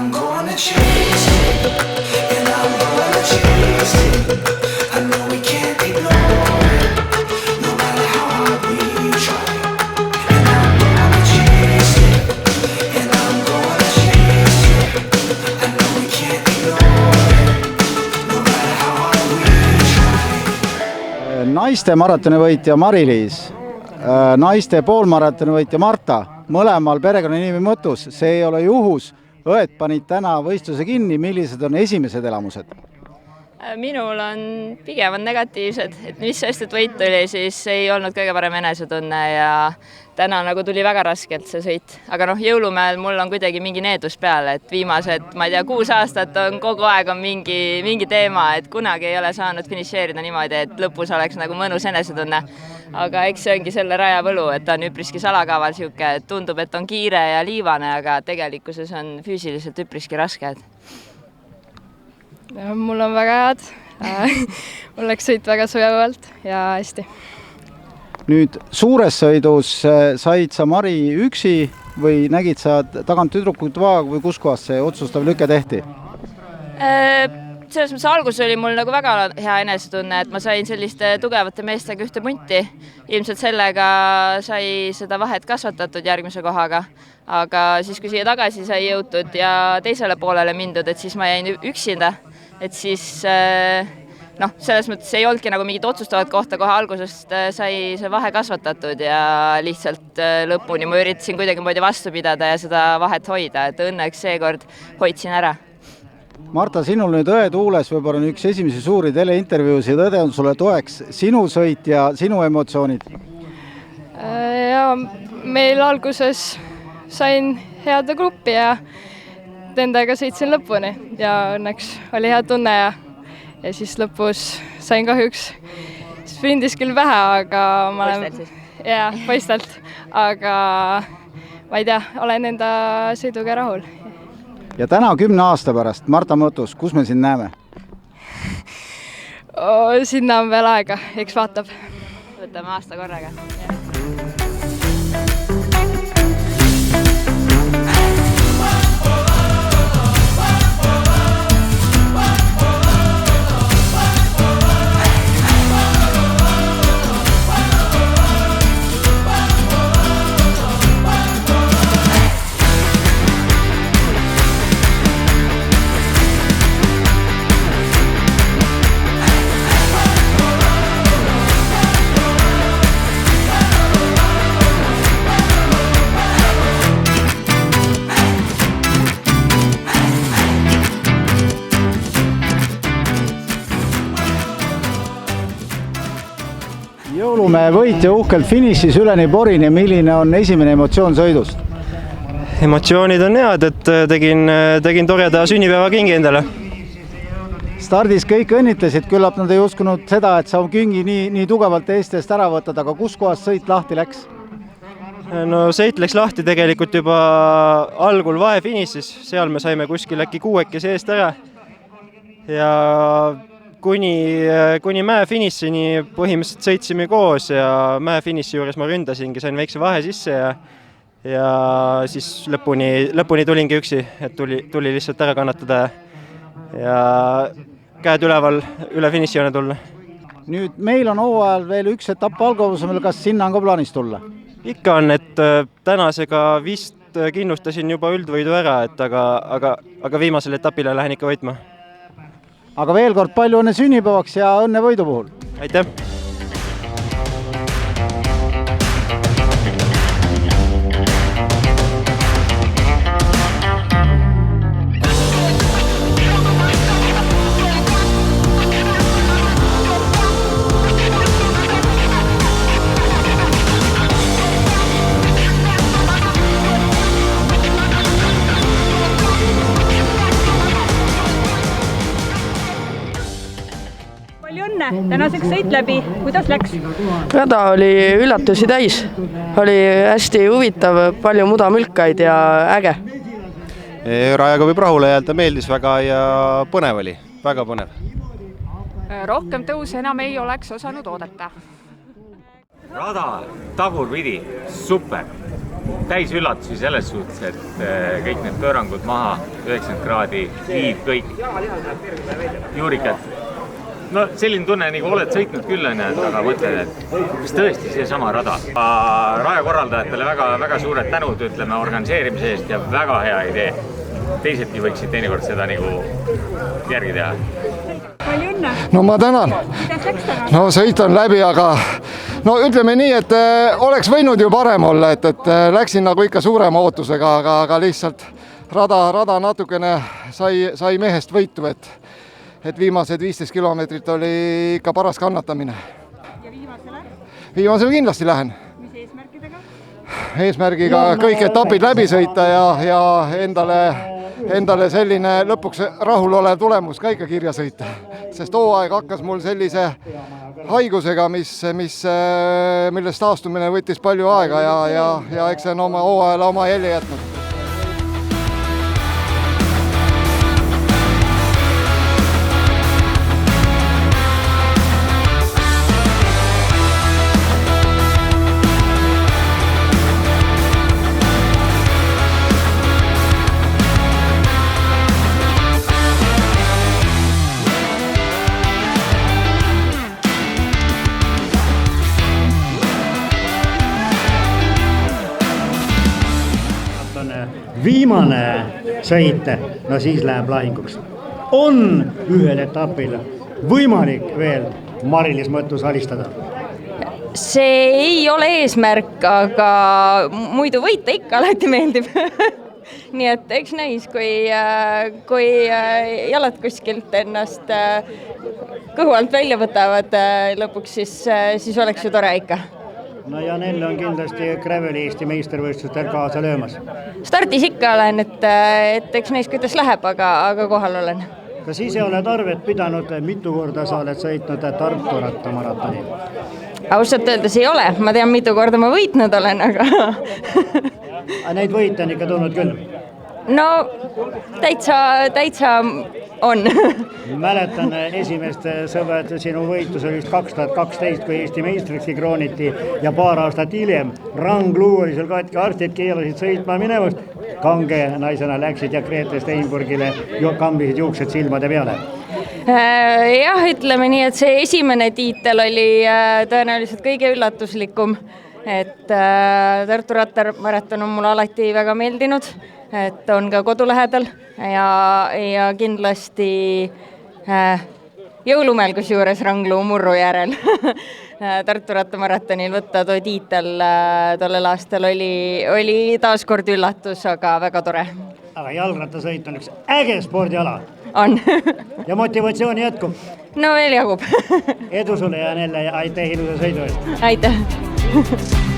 I'm gonna chase it, and I'm gonna chase it. I know we can't ignore it, no matter how hard we try. And I'm gonna chase it, and I'm gonna chase it. I know we can't ignore it, no matter how hard we try. Naiste maratoni võitja Mari-Liis, naiste poolmaratoni võitja Marta, mõlemal perekonnanimi Mõttus, see ei ole juhus. Õed panid täna võistluse kinni, millised on esimesed elamused? Minul on pigem negatiivsed, et mis sest, et võit tuli, siis ei olnud kõige parem enesetunne ja täna nagu tuli väga raskelt see sõit. Aga jõulumäel mul on kuidagi mingi needus peale, et viimased, ma ei tea, 6 aastat on kogu aeg on mingi teema, et kunagi ei ole saanud finišeerida niimoodi, et lõpus oleks nagu mõnus enesetunne. Aga eks see ongi selle raja võlu, et ta on üpriski salakaaval siuke, et tundub, et on kiire ja liivane, aga tegelikkuses on füüsiliselt üpriski raske. Mul on väga head. Mul läks sõit väga sujuvalt ja hästi. Nüüd suures sõidus said sa Mari üksi või nägid sa tagant tüdrukut vaaga või kus kohas see otsustav lüke tehti? Selles mõttes alguses oli mul nagu väga hea enesetunne, et ma sain selliste tugevate meestega ühte punti. Ilmselt sellega sai seda vahet kasvatatud järgmise kohaga. Aga siis, kui siia tagasi sai jõutud ja teisele poolele mindud, et siis ma jäin üksinda. Et siis selles mõttes ei olnudki nagu mingit otsustavat kohta, kohe algusest sai see vahe kasvatatud ja lihtsalt lõpuni ma üritasin kuidagi moodi vastu pidada ja seda vahet hoida, et õnneks seekord hoidsin ära. Marta, sinul nüüd Õe tuules võib-olla on üks esimesi suuri teleintervjuusid, Õde on sulle toeks, sinu sõit ja sinu emotsioonid? Ja meil alguses sain heade gruppi ja endaga sõitsin lõpuni ja õnneks oli hea tunne ja siis lõpus sain kahjuks sprindis küll vähe, aga ma olen poistelt, aga ma ei tea, olen enda sõiduga rahul. Ja täna 10 aasta pärast, Marta Mõttus, kus me sind näeme? Sinna on veel aega, eks vaatab. Võtame aasta korraga. Jõulumäe võitja uhkelt finišis üleni Borini, milline on esimene emotsioon sõidust? Emotsioonid on head, et tegin toreda sünnipäeva kingi endale. Stardis kõik õnnitlesid, küllap nad ei uskunud seda, et sa küngi nii tugevalt eestest ära võtad, aga kus kohas sõit lahti läks? No sõit läks lahti tegelikult juba algul vahefinišis, seal me saime kuskil äkki 6 seest ära ja kuni mäefinišini põhimõtteliselt sõitsime koos ja mäefiniši juures ma ründasingi, sain väikse vahe sisse ja siis lõpuni tulingi üksi, et tuli lihtsalt ära kannatada ja käed üleval üle finišijoone tulla. Nüüd meil on hooajal veel üks etapp algavusel, kas sinna on ka plaanis tulla? Ikka on, et tänasega vist kinnustasin juba üldvõidu ära, aga viimasel etapile lähen ikka võitma. Aga veel kord palju õnne sünnipäevaks ja õnne võidu puhul. Aitäh! Tänaseks sõit läbi, kuidas läks? Rada oli üllatusi täis, oli hästi huvitav, palju mudamülkaid ja äge. Rajaga võib rahule jääda, meeldis väga ja põnev oli, väga põnev. Rohkem tõuse enam ei oleks osanud oodata. Rada tagurpidi, super. täis üllatusi selles suhtes, et kõik need pöörangud maha, 90 kraadi, liiv, kõik, juurikad. No selline tunne, nagu oled sõitnud küll, aga mõtled, et kas tõesti seesama rada. Rajakorraldajatele väga suured tänud, ütleme, organiseerimise eest ja väga hea idee. Teisedki võiksid teinekord seda nagu järgi teha. palju õnne! No ma tänan. Kuidas läks täna? No sõit on läbi, aga no ütleme nii, et oleks võinud ju parem olla, et läksin nagu ikka suurema ootusega, aga lihtsalt rada natukene sai mehest võitu, et viimased 15 kilomeetrit oli ikka paras kannatamine. Ja viimasele? Viimasele kindlasti lähen. Mis eesmärkidega? Eesmärgiga kõik etapid läbi sõita ja endale selline lõpuks rahulolev tulemus ka ikka kirja sõita. Sest hooaeg hakkas mul sellise haigusega, millest taastumine võttis palju aega ja eks see on oma hooajale oma jälje jätnud. Viimane sõit, no siis läheb lahinguks. On ühel etapil võimalik veel Mari-Liis Mõttus alistada? See ei ole eesmärk, aga muidu võita ikka alati meeldib. Nii et eks näis, kui jalad kuskilt ennast kõhu alt välja võtavad lõpuks, siis oleks ju tore ikka. No Janelle on kindlasti Graveli Eesti meistervõistlustel kaasa löömas. Stardis ikka olen, et eks näis, kuidas läheb, aga kohal olen. Kas ise oled arvet pidanud, mitu korda sa oled sõitnud Tartu rattamaratoni? Ausalt öeldes ei ole, ma tean, mitu korda ma võitnud olen, aga... Neid võite on ikka tulnud küll? No, täitsa on. Mäletan esimest sõbed, sinu võitlus oli 2012, kui Eesti meistriks krooniti ja paar aastat hiljem rangluu oli sul katki, arstid keelasid sõitma minemast. Kange naisena läksid ja Grete Steinburgile kambisid juuksed silmade peale. Jah, ütleme nii, et see esimene tiitel oli tõenäoliselt kõige üllatuslikum. Et Tartu rattamaraton on mulle alati väga meeldinud, et on ka kodu lähedal ja kindlasti jõulumäel kusjuures rangluu murru järel Tartu rattamaratonil võtta too tiitel tollel aastal oli taas kord üllatus, aga väga tore. Aga jalgrattasõit on üks äge spordiala. On. Ja motivatsiooni jätkub. No veel jagub. Edu sulle, Janelle, ja aitäh ilusa sõidu eest. Aitäh.